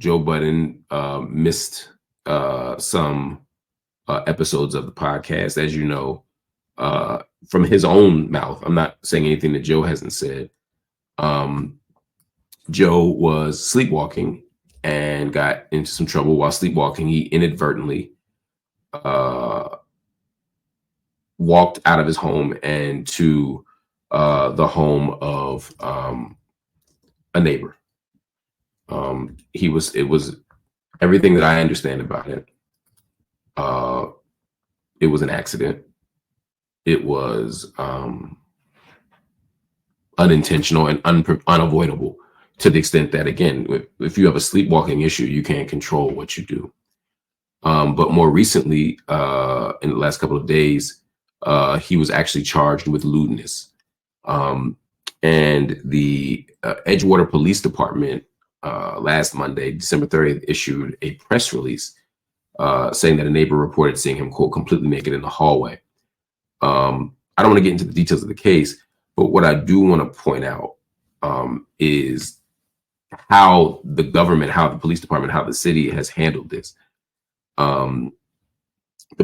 Joe Budden missed some episodes of the podcast, as you know, from his own mouth. I'm not saying anything that Joe hasn't said. Joe was sleepwalking and got into some trouble while sleepwalking. He inadvertently walked out of his home and to the home of a neighbor. It was everything that I understand about it. It was an accident. It was unintentional and unavoidable, to the extent that, again, if you have a sleepwalking issue, you can't control what you do. But more recently, in the last couple of days, he was actually charged with lewdness. And the Edgewater Police Department last Monday, December 30th, issued a press release saying that a neighbor reported seeing him, quote, completely naked in the hallway. I don't want to get into the details of the case, but what I do want to point out is how the government, how the police department, how the city has handled this. The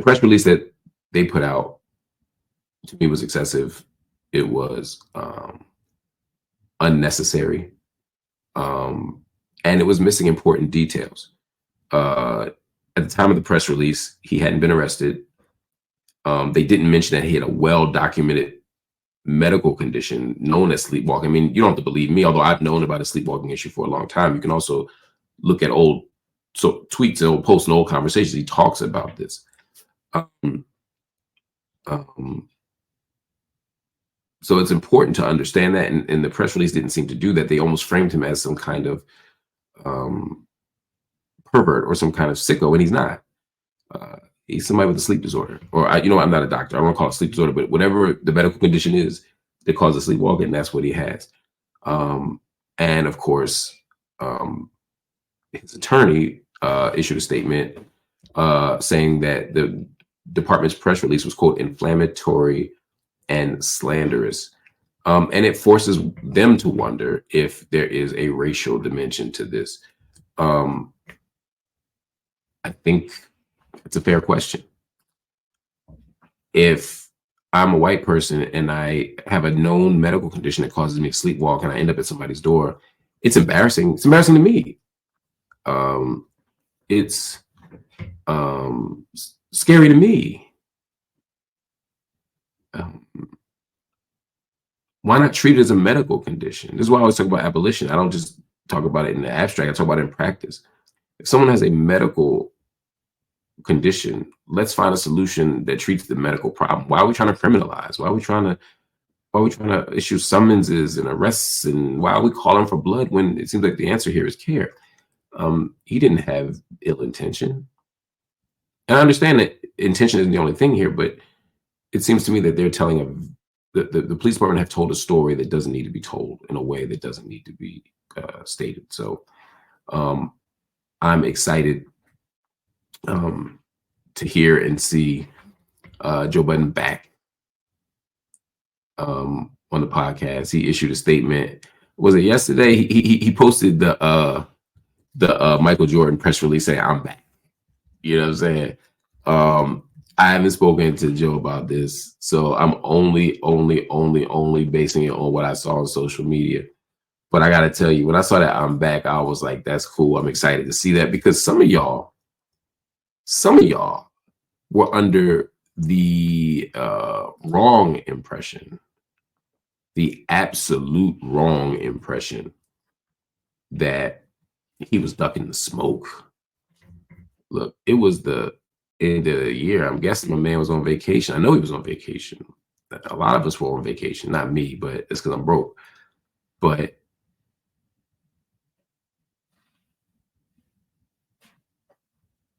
press release that they put out, to me, was excessive. It was unnecessary, and it was missing important details. At the time of the press release, he hadn't been arrested. They didn't mention that he had a well-documented medical condition known as sleepwalking. I mean, you don't have to believe me, although I've known about a sleepwalking issue for a long time. You can also look at old tweets and old posts and old conversations. He talks about this. So it's important to understand that, and the press release didn't seem to do that. They almost framed him as some kind of pervert or some kind of sicko, and he's not. He's somebody with a sleep disorder, or I'm not a doctor. I don't want to call it sleep disorder, but whatever the medical condition is that causes sleepwalking, that's what he has. And of course, his attorney issued a statement saying that the department's press release was, quote, inflammatory and slanderous. And it forces them to wonder if there is a racial dimension to this. I think it's a fair question. If I'm a white person and I have a known medical condition that causes me to sleepwalk and I end up at somebody's door, it's embarrassing. It's embarrassing to me. It's scary to me. Why not treat it as a medical condition? This is why I always talk about abolition. I don't just talk about it in the abstract. I talk about it in practice. If someone has a medical condition, let's find a solution that treats the medical problem. Why are we trying to criminalize? Why are we trying to issue summonses and arrests? And why are we calling for blood when it seems like the answer here is care? He didn't have ill intention. And I understand that intention isn't the only thing here, but it seems to me that they're telling the police department have told a story that doesn't need to be told in a way that doesn't need to be stated. So I'm excited to hear and see Joe Budden back on the podcast. He issued a statement. Was it yesterday? He posted the Michael Jordan press release saying, "I'm back." You know what I'm saying? I haven't spoken to Joe about this, so I'm only basing it on what I saw on social media. But I gotta tell you, when I saw that "I'm back," I was like, "That's cool." I'm excited to see that, because some of y'all were under the wrong impression, the absolute wrong impression that he was ducking the smoke. Look, it was the end of the year. I'm guessing my man was on vacation. I know he was on vacation. A lot of us were on vacation, not me, but it's because I'm broke. But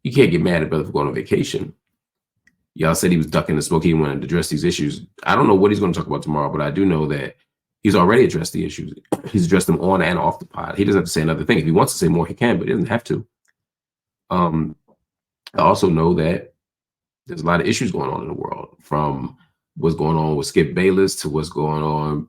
you can't get mad at brother for going on vacation. Y'all said he was ducking the smoke. He wanted to address these issues. I don't know what he's going to talk about tomorrow, but I do know that he's already addressed the issues. He's addressed them on and off the pod. He doesn't have to say another thing. If he wants to say more, he can, but he doesn't have to. I also know that there's a lot of issues going on in the world, from what's going on with Skip Bayless to what's going on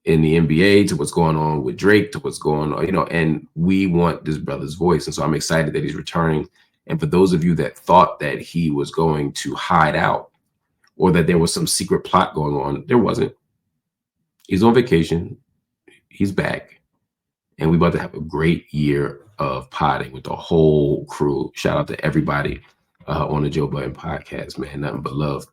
in the NBA to what's going on with Drake to what's going on, you know, and we want this brother's voice. And so I'm excited that he's returning. And for those of you that thought that he was going to hide out or that there was some secret plot going on, there wasn't. He's on vacation. He's back. And we're about to have a great year of podding with the whole crew. Shout out to everybody on the Joe Budden podcast, man. Nothing but love.